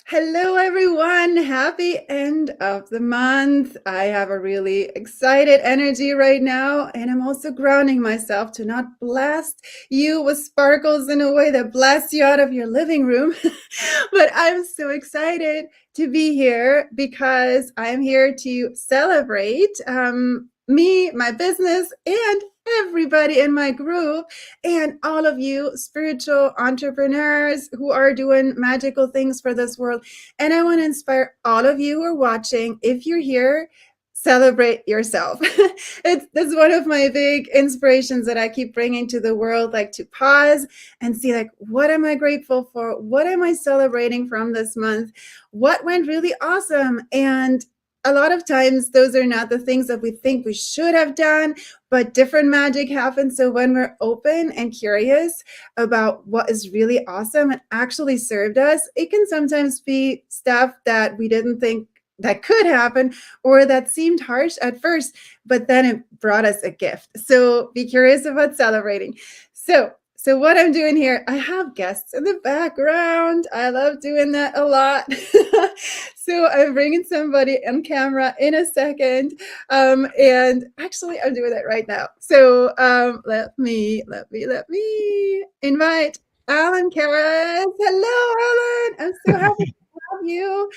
Hello, everyone. Happy end of the month. I have a really excited energy right now, and I'm also grounding myself to not blast you with sparkles in a way that blasts you out of your living room. But I'm so excited to be here because I'm here to celebrate me, my business, and everybody in my group and all of you spiritual entrepreneurs who are doing magical things for this world. And I want to inspire all of you who are watching, if you're here, celebrate yourself. It's one of my big inspirations that I keep bringing to the world, like to pause and see, like, what am I grateful for? What am I celebrating from this month? What went really awesome? And a lot of times those are not the things that we think we should have done, but different magic happens. So when we're open and curious about what is really awesome and actually served us, it can sometimes be stuff that we didn't think that could happen or that seemed harsh at first, but then it brought us a gift. So be curious about celebrating. So what I'm doing here, I have guests in the background. I love doing that a lot. So I'm bringing somebody on camera in a second. And actually I'm doing that right now. So let me invite Alan Karras. Hello, Alan. I'm so happy to have you.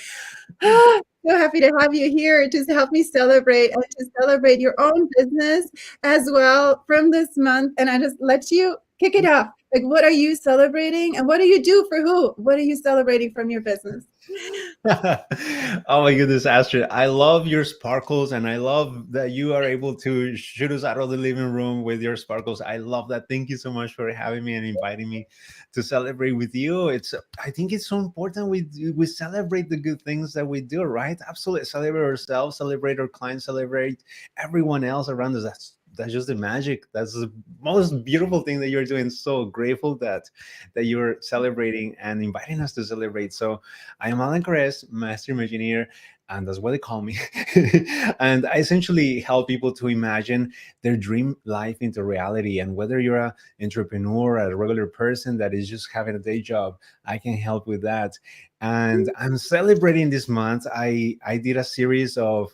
So happy to have you here to help me celebrate and to celebrate your own business as well from this month. And I just let you kick it off. Like, what are you celebrating and what do you do for who? What are you celebrating from your business? Oh my goodness, Astrid. I love your sparkles and I love that you are able to shoot us out of the living room with your sparkles. I love that. Thank you so much for having me and inviting me to celebrate with you. I think it's so important we celebrate the good things that we do, right? Absolutely. Celebrate ourselves, celebrate our clients, celebrate everyone else around us. That's just the magic. That's the most beautiful thing that you're doing. So grateful that you're celebrating and inviting us to celebrate. So I am Alan Carres, Master Imagineer, and that's what they call me. And I essentially help people to imagine their dream life into reality. And whether you're an entrepreneur, a regular person that is just having a day job, I can help with that. And I'm celebrating this month. I did a series of,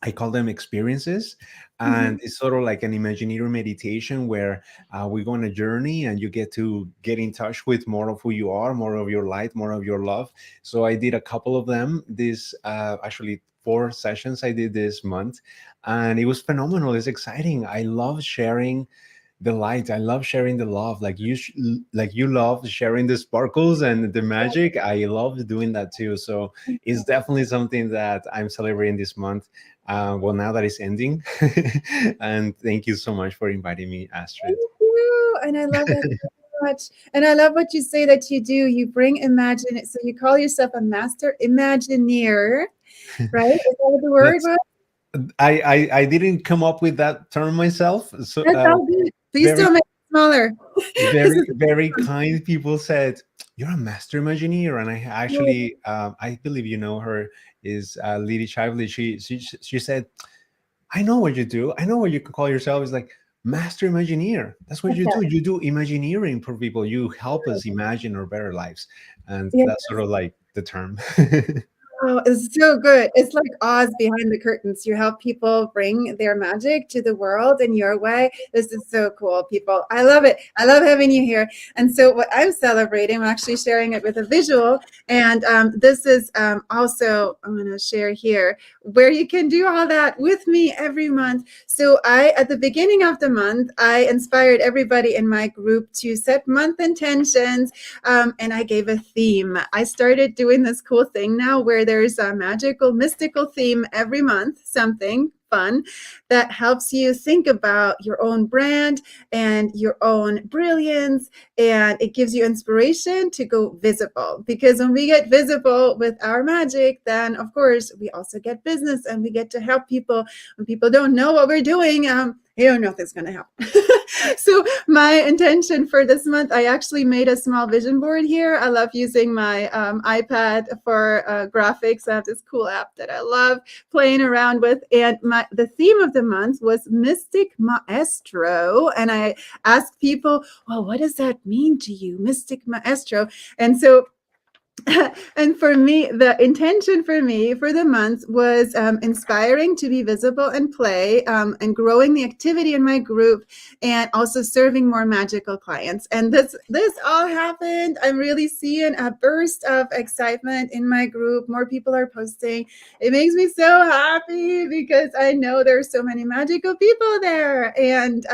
I call them experiences. Mhm. And it's sort of like an imagineering meditation where we go on a journey and you get to get in touch with more of who you are, more of your light, more of your love. So I did a couple of them. This actually 4 sessions I did this month, and it was phenomenal. It's exciting. I love sharing the light. I love sharing the love. Like you love sharing the sparkles and the magic. I love doing that too. So it's definitely something that I'm celebrating this month. Well, now that it's ending. And thank you so much for inviting me, Thank Astrid. you. And I love that so much. And I love what you say that you do. You bring imagine it. So you call yourself a master imagineer, right? Is that what the word That's was? I didn't come up with that term myself. So That's all good. Please very don't make it smaller. This very is very kind people said you're a master imagineer, and I cool. actually I believe you know her, is Lady Chively. She said, I know what you do. I know what you can call yourself. Is like master imagineer. That's what you Okay. do. You do imagineering for people. You help us imagine our better lives, and Yeah. that's sort of like the term. Oh, it's so good. It's like Oz behind the curtains. You help people bring their magic to the world in your way. This is so cool, people. I love it. I love having you here. And so, what I'm celebrating, I'm actually sharing it with a visual. And this is also, I'm going to share here, where you can do all that with me every month. So, at the beginning of the month, I inspired everybody in my group to set month intentions, and I gave a theme. I started doing this cool thing now where there's a magical, mystical theme every month, something fun that helps you think about your own brand and your own brilliance. And it gives you inspiration to go visible. Because when we get visible with our magic, then of course we also get business and we get to help people. When people don't know what we're doing, you don't know if it's going to happen. So my intention for this month, I actually made a small vision board here. I love using my iPad for graphics. I have this cool app that I love playing around with. And the theme of the month was Mystic Maestro. And I asked people, well, what does that mean to you, Mystic Maestro? And so And for me, the intention for me for the month was inspiring to be visible and play, and growing the activity in my group, and also serving more magical clients. And this all happened. I'm really seeing a burst of excitement in my group. More people are posting. It makes me so happy because I know there's so many magical people there. And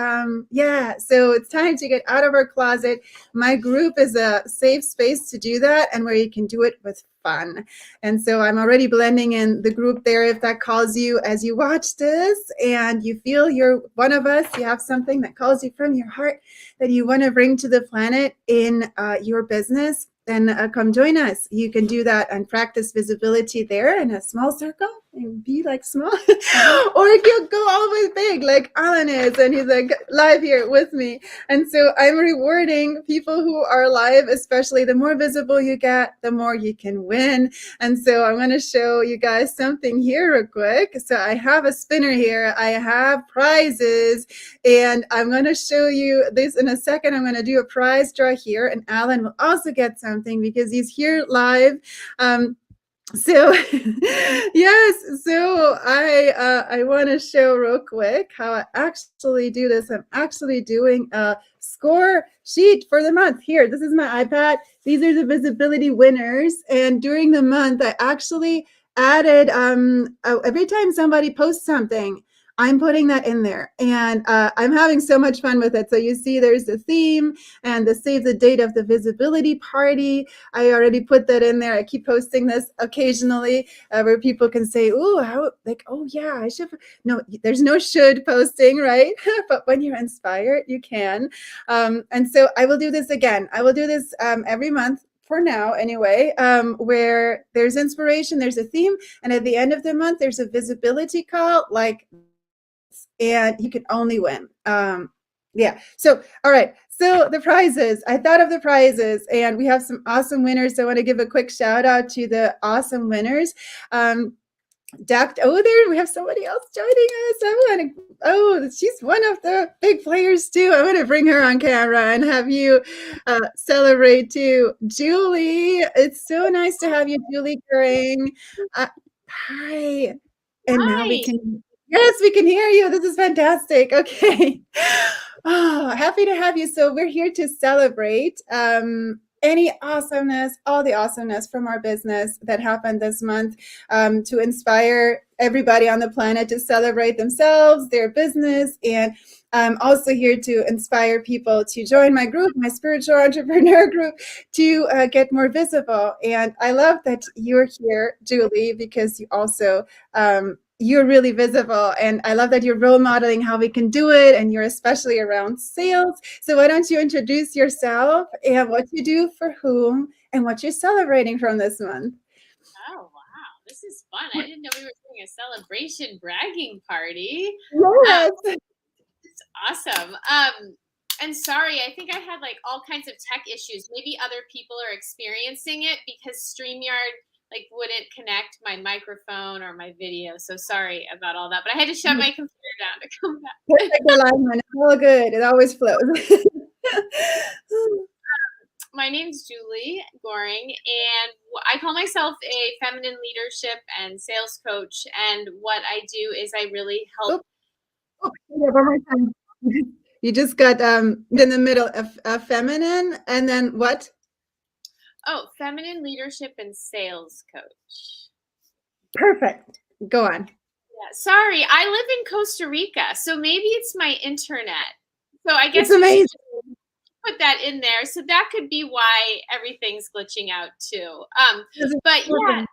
yeah, so it's time to get out of our closet. My group is a safe space to do that, and where you can do it with fun. And so I'm already blending in the group there if that calls you as you watch this and you feel you're one of us, you have something that calls you from your heart that you want to bring to the planet in your business, then come join us. You can do that and practice visibility there in a small circle and be like small, or you can go all the way big like Alan is, and he's like live here with me. And so I'm rewarding people who are live, especially the more visible you get, the more you can win. And so I'm going to show you guys something here real quick. So I have a spinner here. I have prizes, and I'm going to show you this in a second. I'm going to do a prize draw here, and Alan will also get something because he's here live. So yes, so I want to show real quick how I actually do this. I'm actually doing a score sheet for the month. Here, this is my iPad. These are the visibility winners, and during the month I actually added every time somebody posts something, I'm putting that in there, and I'm having so much fun with it. So you see there's the theme and the save the date of the visibility party. I already put that in there. I keep posting this occasionally where people can say, "Ooh, how like, oh yeah, I should." No, there's no should posting, right? But when you're inspired, you can. And so I will do this again. I will do this every month for now anyway, where there's inspiration, there's a theme, and at the end of the month, there's a visibility call like, and you can only win. Yeah. So, all right. So the prizes, I thought of the prizes, and we have some awesome winners. So I want to give a quick shout out to the awesome winners. Oh, there we have somebody else joining us. I want to. Oh, she's one of the big players too. I want to bring her on camera and have you celebrate too, Julie. It's so nice to have you, Julie Goering. Hi, and now we Hi. can. Yes, we can hear you. This is fantastic. Okay. Oh, happy to have you. So we're here to celebrate any awesomeness, all the awesomeness from our business that happened this month, to inspire everybody on the planet to celebrate themselves, their business, and I'm also here to inspire people to join my group, my spiritual entrepreneur group, to get more visible. And I love that you're here, Julie, because you also you're really visible, and I love that you're role modeling how we can do it, and you're especially around sales. So why don't you introduce yourself and what you do for whom and what you're celebrating from this month? Oh, wow. This is fun. I didn't know we were doing a celebration bragging party. Um, Yes. it's awesome. And sorry, I think I had like all kinds of tech issues. Maybe other people are experiencing it because StreamYard like wouldn't connect my microphone or my video. So sorry about all that. But I had to shut my computer down to come back. Perfect alignment. All good. It always flows. My name's Julie Goring, and I call myself a feminine leadership and sales coach. And what I do is I really help. Oh, oh, yeah, one more time. You just got in the middle of feminine, and then what? Oh, feminine leadership and sales coach. Perfect. Go on. Yeah, sorry, I live in Costa Rica, so maybe it's my internet. So I It's guess we should amazing. put that in there. So that could be why everything's glitching out too. But yeah,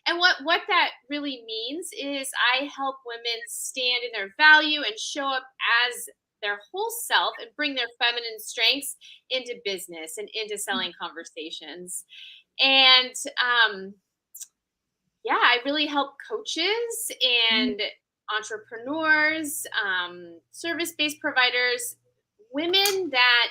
and what that really means is I help women stand in their value and show up as their whole self and bring their feminine strengths into business and into selling conversations. And yeah, I really help coaches and entrepreneurs, service-based providers, women that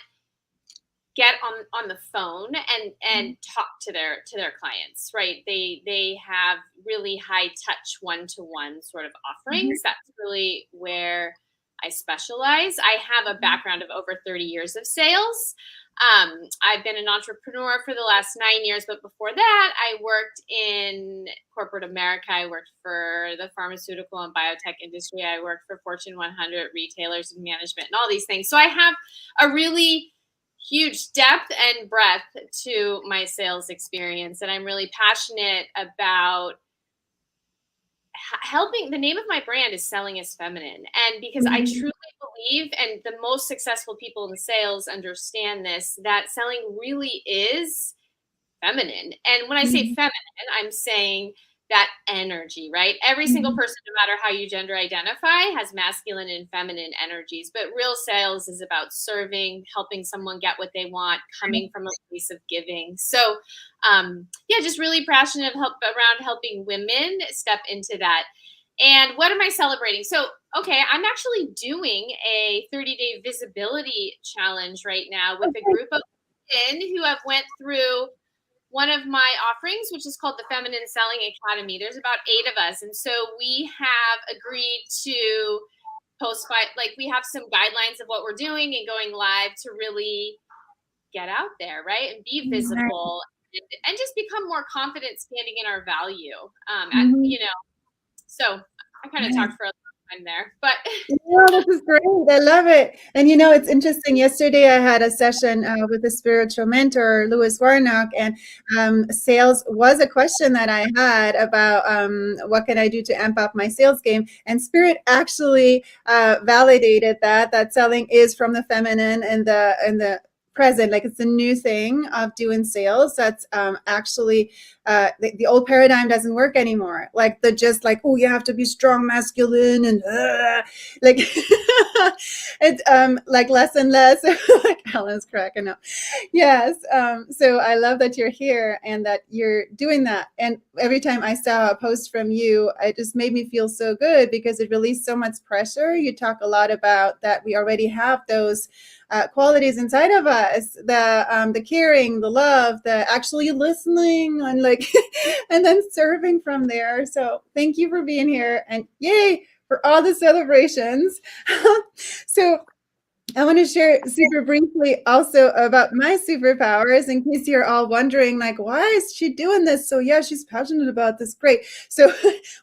get on the phone and talk to their clients, right? They have really high touch one-to-one sort of offerings. That's really where I specialize. I have a background of over 30 years of sales. I've been an entrepreneur for the last 9 years, but before that, I worked in corporate America. I worked for the pharmaceutical and biotech industry. I worked for Fortune 100 retailers and management and all these things. So I have a really huge depth and breadth to my sales experience. And I'm really passionate about helping. The name of my brand is Selling is Feminine. And because I truly believe, and the most successful people in sales understand this, that selling really is feminine. And when I say feminine, I'm saying that energy, right? Every single person, no matter how you gender identify, has masculine and feminine energies. But real sales is about serving, helping someone get what they want, coming from a place of giving. So, yeah, just really passionate around helping women step into that. And what am I celebrating? So, okay, I'm actually doing a 30-day visibility challenge right now with a group of women who have went through one of my offerings, which is called the Feminine Selling Academy. There's about 8 of us. And so we have agreed to we have some guidelines of what we're doing and going live to really get out there, right? And be visible and just become more confident standing in our value. So I kind of talked for a long time there, but yeah, this is great. I love it. And it's interesting. Yesterday, I had a session with a spiritual mentor, Louis Warnock, and sales was a question that I had about what can I do to amp up my sales game. And Spirit actually validated that selling is from the feminine and the present, like it's a new thing of doing sales. That's actually the old paradigm doesn't work anymore. Like oh, you have to be strong masculine and like it's like less and less. Like Helen's cracking up. Yes. So I love that you're here and that you're doing that. And every time I saw a post from you, it just made me feel so good because it released so much pressure. You talk a lot about that we already have those qualities inside of us, the caring, the love, the actually listening, and and then serving from there. So thank you for being here, and yay for all the celebrations. So I want to share super briefly also about my superpowers in case you're all wondering, like, why is she doing this? So yeah, she's passionate about this. Great. So,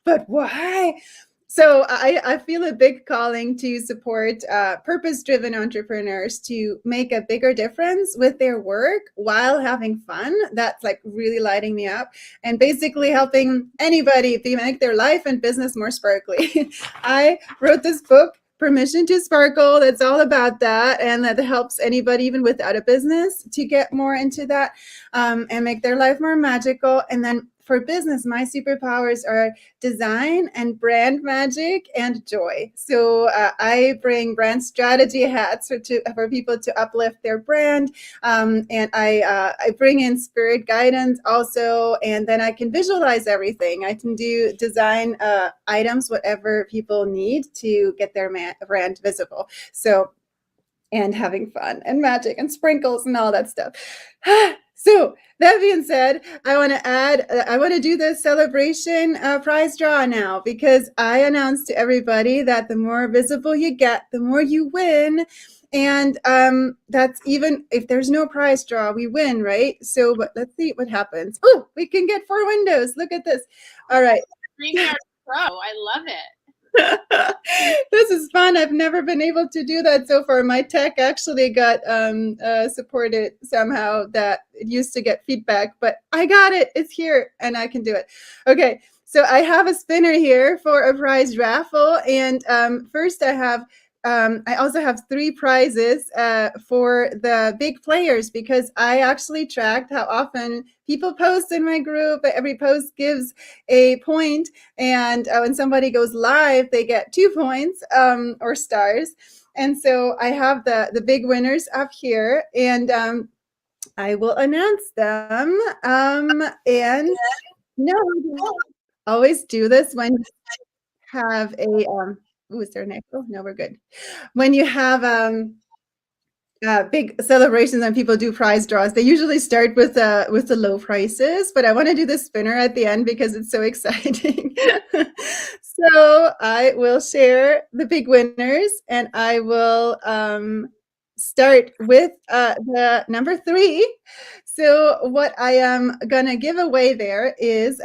but why? So I feel a big calling to support purpose-driven entrepreneurs to make a bigger difference with their work while having fun. That's like really lighting me up and basically helping anybody to make their life and business more sparkly. I wrote this book, Permission to Sparkle. That's all about that. And that helps anybody, even without a business, to get more into that and make their life more magical. And then for business, my superpowers are design and brand magic and joy. So I bring brand strategy hats for people to uplift their brand. And I bring in spirit guidance also. And then I can visualize everything. I can do design items, whatever people need to get their brand visible. So, and having fun and magic and sprinkles and all that stuff. So that being said, I want to do the celebration prize draw now because I announced to everybody that the more visible you get, the more you win. And that's even if there's no prize draw, we win, right? So, but let's see what happens. Oh, we can get 4 windows. Look at this. All right. Pro. I love it. This is fun. I've never been able to do that so far. My tech actually got supported somehow that it used to get feedback, but I got it. It's here and I can do it. Okay. So I have a spinner here for a prize raffle. And first I also have 3 prizes for the big players because I actually tracked how often people post in my group. Every post gives a point, and when somebody goes live, they get 2 points or stars. And so I have the big winners up here, and I will announce them. And always do this when you have a is there an echo? No, we're good. When you have big celebrations and people do prize draws, they usually start with the low prices, but I want to do the spinner at the end because it's so exciting. So I will share the big winners and I will start with the number 3. So what I am gonna give away there is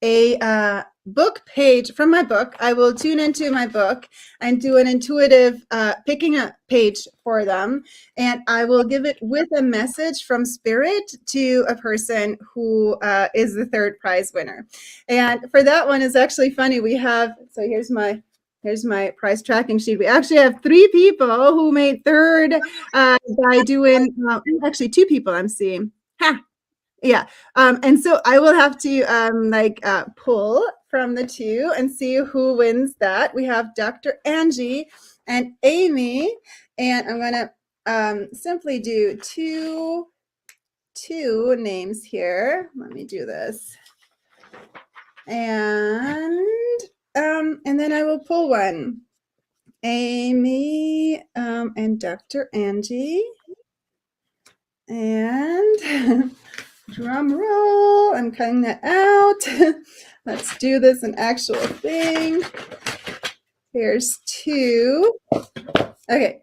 a book page from my book. I will tune into my book and do an intuitive picking a page for them. And I will give it with a message from Spirit to a person who is the third prize winner. And for that one, it's actually funny. We have, so here's my prize tracking sheet. We actually have 3 people who made third by doing, actually 2 people I'm seeing. Ha! Yeah. And so I will have to pull from the 2 and see who wins that. We have Dr. Angie and Amy, and I'm gonna simply do two names here. Let me do this. And then I will pull one. Amy and Dr. Angie. And drum roll, I'm cutting that out. Let's do this an actual thing. Here's 2. Okay.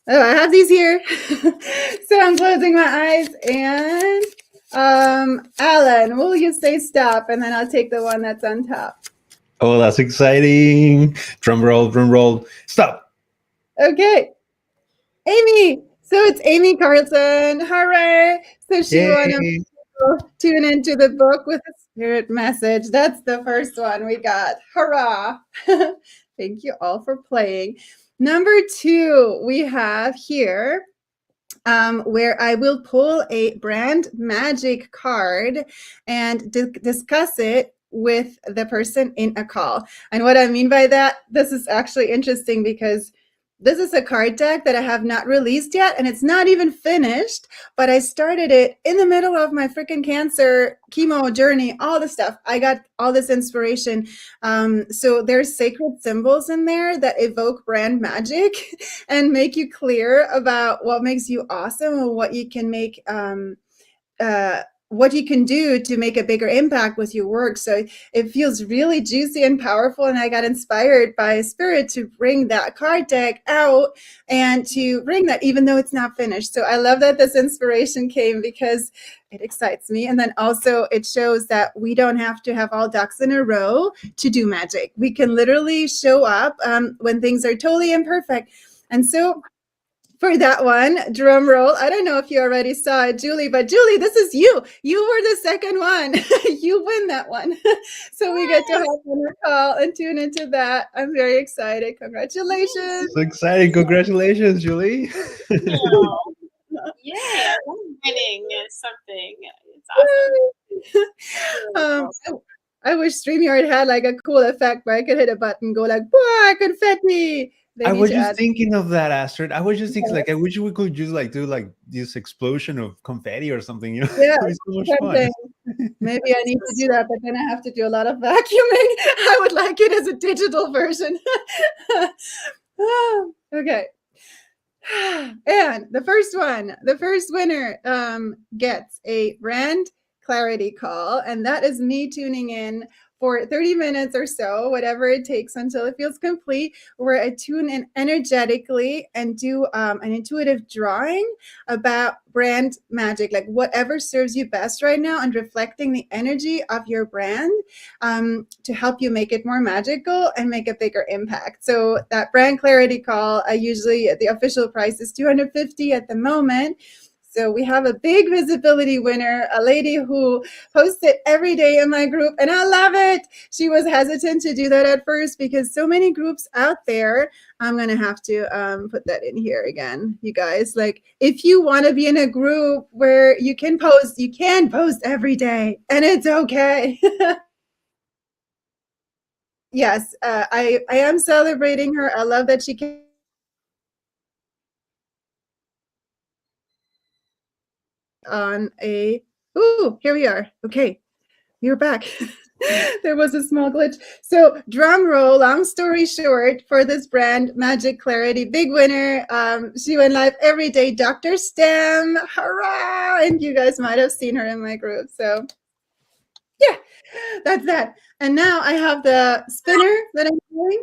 Oh, I have these here. So I'm closing my eyes, and Alan, will you say stop? And then I'll take the one that's on top. Oh, that's exciting. Drum roll. Stop. Okay. Amy. So it's Amy Carlson. Hooray. So she won a tune into the book with a spirit message. That's the first one we got. Hurrah. Thank you all for playing. Number 2, we have here where I will pull a brand magic card and discuss it with the person in a call. And what I mean by that, this is actually interesting because this is a card deck that I have not released yet, and it's not even finished, but I started it in the middle of my freaking cancer chemo journey, all the stuff. I got all this inspiration. So there's sacred symbols in there that evoke brand magic and make you clear about what makes you awesome and what you can make what you can do to make a bigger impact with your work. So it feels really juicy and powerful. And I got inspired by Spirit to bring that card deck out and to bring that, even though it's not finished. So I love that this inspiration came because it excites me. And then also it shows that we don't have to have all ducks in a row to do magic. We can literally show up when things are totally imperfect. And so for that one, drum roll. I don't know if you already saw it, Julie, but Julie, this is you. You were the second one. You win that one. So we get to have a call and tune into that. I'm very excited. Congratulations. So exciting. Congratulations, Julie. Yeah, I love winning something. It's awesome. I wish StreamYard had like a cool effect where I could hit a button, go like, boy, confetti. I was just thinking of that, Astrid. I was just thinking, like, I wish we could just like do like this explosion of confetti or something. You know, yeah, it's so much fun. Maybe I need to do that, but then I have to do a lot of vacuuming. I would like it as a digital version. Okay. And the first winner gets a brand clarity call, and that is me tuning in for 30 minutes or so, whatever it takes until it feels complete, where I tune in energetically and do an intuitive drawing about brand magic, like whatever serves you best right now, and reflecting the energy of your brand to help you make it more magical and make a bigger impact. So that brand clarity call, I usually, the official price is $250 at the moment. So we have a big visibility winner, a lady who posts it every day in my group, and I love it. She was hesitant to do that at first because so many groups out there. I'm going to have to put that in here again, you guys. Like, if you want to be in a group where you can post every day, and it's okay. Yes, I am celebrating her. I love that she can. On a, ooh, here we are. Okay, you're back. There was a small glitch. So drum roll, long story short, for this brand Magic Clarity, big winner. She went live every day, Dr. Stem, hurrah! And you guys might have seen her in my group. So yeah, that's that. And now I have the spinner that I'm doing.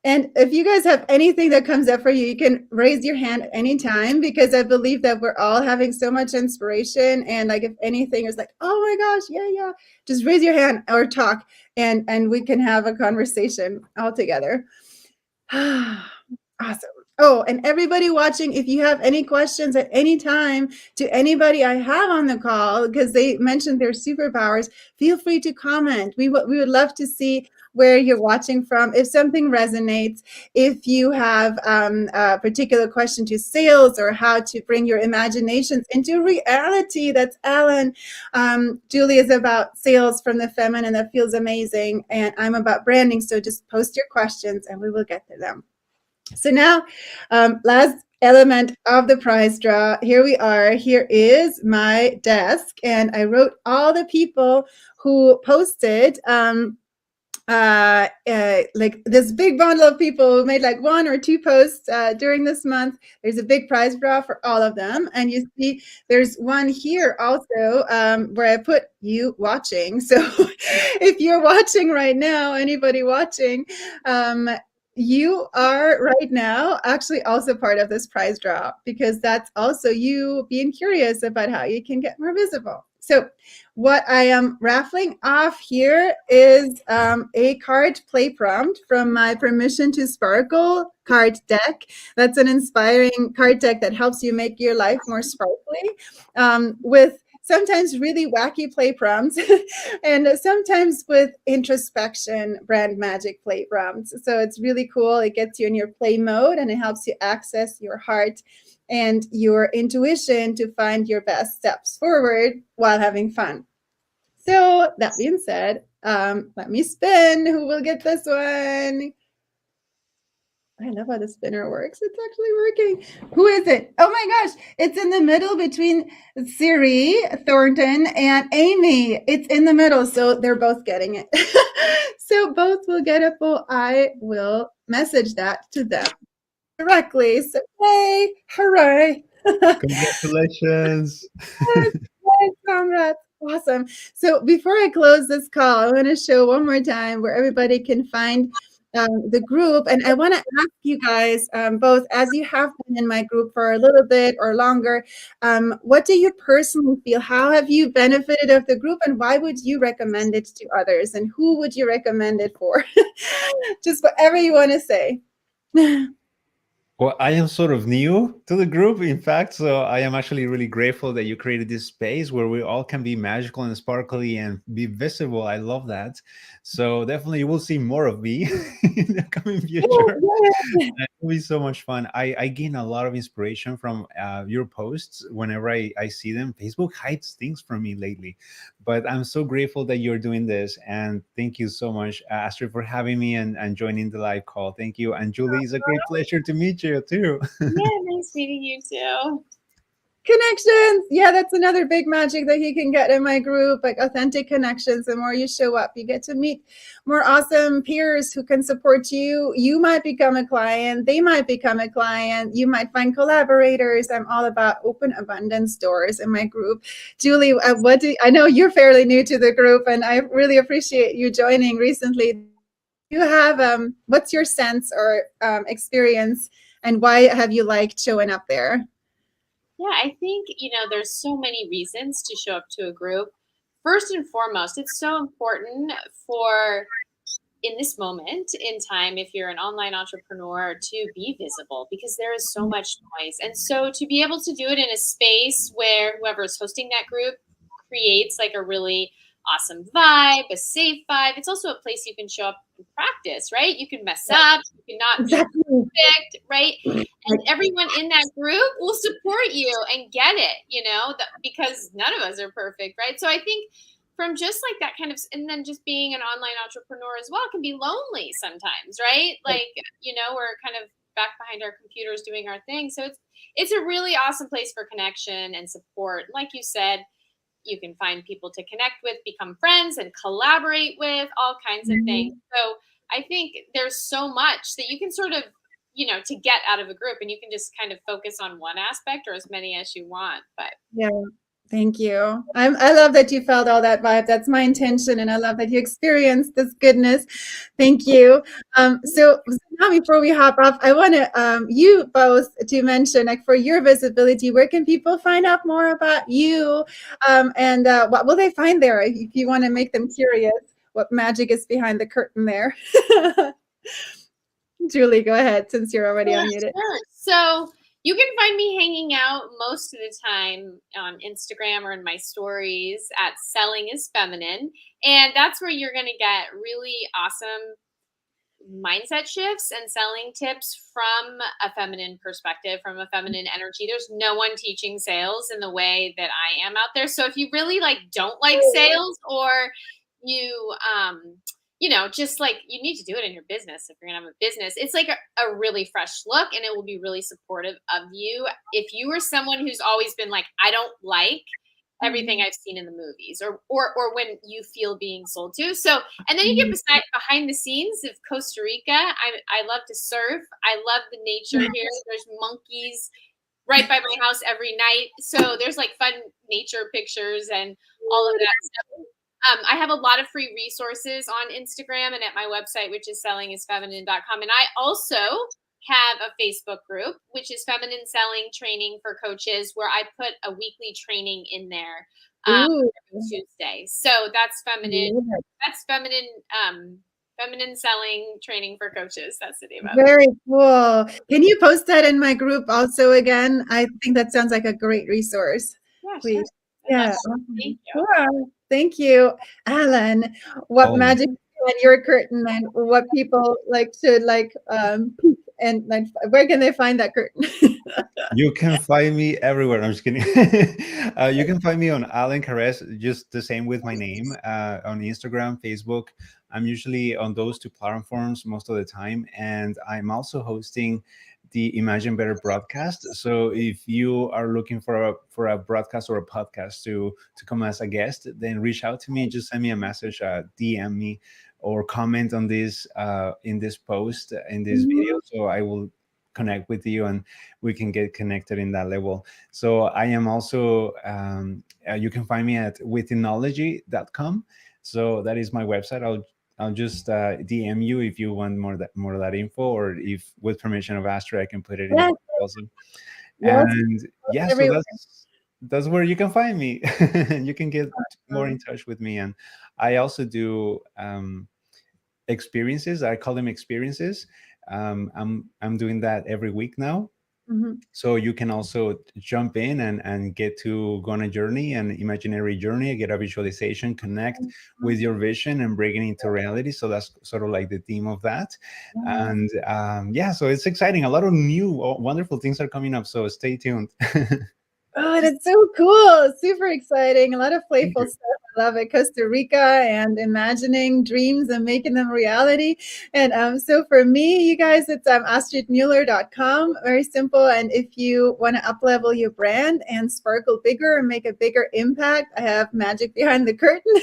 And if you guys have anything that comes up for you, you can raise your hand anytime, because I believe that we're all having so much inspiration. And like, if anything is like, oh my gosh, yeah, just raise your hand or talk, and we can have a conversation all together. Awesome. Oh, and everybody watching, if you have any questions at any time to anybody I have on the call, because they mentioned their superpowers, feel free to comment. We would love to see where you're watching from. If something resonates, if you have a particular question to sales or how to bring your imaginations into reality, that's Alan. Julie is about sales from the feminine. That feels amazing. And I'm about branding. So just post your questions and we will get to them. So now, last element of the prize draw. Here we are. Here is my desk. And I wrote all the people who posted like this big bundle of people who made like 1 or 2 posts during this month. There's a big prize draw for all of them. And you see there's one here also where I put you watching. So if you're watching right now, anybody watching, you are right now actually also part of this prize draw, because that's also you being curious about how you can get more visible. So what I am raffling off here is a card play prompt from my Permission to Sparkle card deck. That's an inspiring card deck that helps you make your life more sparkly, with sometimes really wacky play prompts and sometimes with introspection brand magic play prompts. So it's really cool. It gets you in your play mode and it helps you access your heart and your intuition to find your best steps forward while having fun. So that being said, let me spin. Who will get this one? I love how the spinner works. It's actually working. Who is it? Oh my gosh. It's in the middle between Siri Thornton and Amy. It's in the middle. So they're both getting it. So both will get it. Well, I will message that to them directly. So, hey, hooray. Congratulations. Yes, congrats. Awesome. So before I close this call, I want to show one more time where everybody can find the group. And I want to ask you guys both, as you have been in my group for a little bit or longer, what do you personally feel? How have you benefited of the group, and why would you recommend it to others? And who would you recommend it for? Just whatever you want to say. Well, I am sort of new to the group, in fact, so I am actually really grateful that you created this space where we all can be magical and sparkly and be visible. I love that. So definitely you will see more of me in the coming future. It'll be so much fun. I gain a lot of inspiration from your posts whenever I see them. Facebook hides things from me lately, but I'm so grateful that you're doing this. And thank you so much, Astrid, for having me and joining the live call. Thank you. And Julie, it's a great pleasure to meet you too. Yeah, nice meeting you too. Connections. Yeah, that's another big magic that you can get in my group, like authentic connections. The more you show up, you get to meet more awesome peers who can support you. You might become a client. They might become a client. You might find collaborators. I'm all about open abundance doors in my group. Julie, I know you're fairly new to the group, and I really appreciate you joining recently. You have, what's your sense or experience, and why have you liked showing up there? Yeah, I think, there's so many reasons to show up to a group. First and foremost, it's so important for in this moment in time, if you're an online entrepreneur, to be visible, because there is so much noise. And so to be able to do it in a space where whoever is hosting that group creates like a really awesome vibe, a safe vibe. It's also a place you can show up and practice, right? You can mess up, you cannot be perfect, right? And everyone in that group will support you and get it, because none of us are perfect, right? So I think from just like that kind of, and then just being an online entrepreneur as well can be lonely sometimes, right? Like, we're kind of back behind our computers doing our thing. So it's a really awesome place for connection and support. Like you said, you can find people to connect with, become friends, and collaborate with, all kinds of things. So I think there's so much that you can sort of, to get out of a group, and you can just kind of focus on one aspect or as many as you want. But yeah, Thank you. I love that you felt all that vibe. That's my intention, and I love that you experienced this goodness. Thank you. So now before we hop off, I want to you both to mention, like, for your visibility, where can people find out more about you, and what will they find there if you want to make them curious? What magic is behind the curtain there? Julie, go ahead since you're already Sure, unmuted. sure. So you can find me hanging out most of the time on Instagram or in my stories at Selling is Feminine. And that's where you're going to get really awesome mindset shifts and selling tips from a feminine perspective, from a feminine energy. There's no one teaching sales in the way that I am out there. So if you really like don't like sales, or you just like, you need to do it in your business. If you're gonna have a business, it's like a really fresh look, and it will be really supportive of you. If you are someone who's always been like, I don't like everything I've seen in the movies, or when you feel being sold to. So, and then you get behind the scenes of Costa Rica. I love to surf. I love the nature here. There's monkeys right by my house every night. So there's like fun nature pictures and all of that stuff. I have a lot of free resources on Instagram and at my website, which is sellingisfeminine.com. And I also have a Facebook group, which is Feminine Selling Training for Coaches, where I put a weekly training in there Ooh. every Tuesday. So that's feminine. That's feminine. Feminine Selling Training for Coaches. That's the name of it. Very cool. Can you post that in my group also again? I think that sounds like a great resource. Yeah, Please. sure. Yeah. Awesome. Thank you. Wow. Thank you. Alan, what Oh, magic is on your curtain, and what people like should like peek, and like where can they find that curtain? you can find me everywhere. I'm just kidding. You can find me on Alan Carres, just the same with my name, on Instagram, Facebook. I'm usually on those two platforms most of the time, and I'm also hosting the Imagine Better broadcast. So if you are looking for a broadcast or a podcast to come as a guest, then reach out to me. Just send me a message, DM me, or comment on this in this post in this video. So I will connect with you, and we can get connected in that level. So I am also you can find me at withinology.com. So that is my website. I'll just DM you if you want more of that info, or if with permission of Astrid, I can put it in the Yes, box also. yes, And yeah, so everywhere. that's where you can find me. You can get more in touch with me. And I also do experiences. I call them experiences. I'm doing that every week now. Mhm. So you can also jump in and get to go on a journey, an imaginary journey, get a visualization, connect with your vision and bring it into reality. So that's sort of like the theme of that. And yeah, so it's exciting. A lot of new wonderful things are coming up. So stay tuned. Oh, that's so cool. Super exciting. A lot of Thank playful you. stuff. I love it. Costa Rica and imagining dreams and making them reality. And so for me, you guys, it's astridmueller.com. Very simple. And if you want to up level your brand and sparkle bigger and make a bigger impact, I have magic behind the curtain.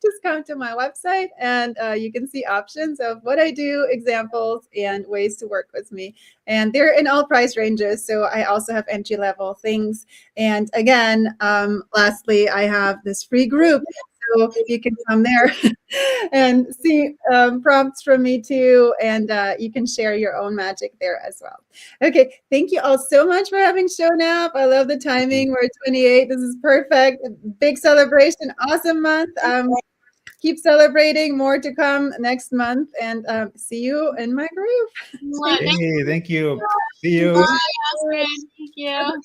Just come to my website, and you can see options of what I do, examples, and ways to work with me. And they're in all price ranges. So I also have entry level things. And again, lastly, I have this free group. So you can come there and see prompts from me too. And you can share your own magic there as well. Okay. Thank you all so much for having shown up. I love the timing. We're at 28. This is perfect. Big celebration. Awesome month. Keep celebrating. More to come next month. And see you in my group. Mwah. Hey, thank you. See Bye, you. Astrid. Thank you.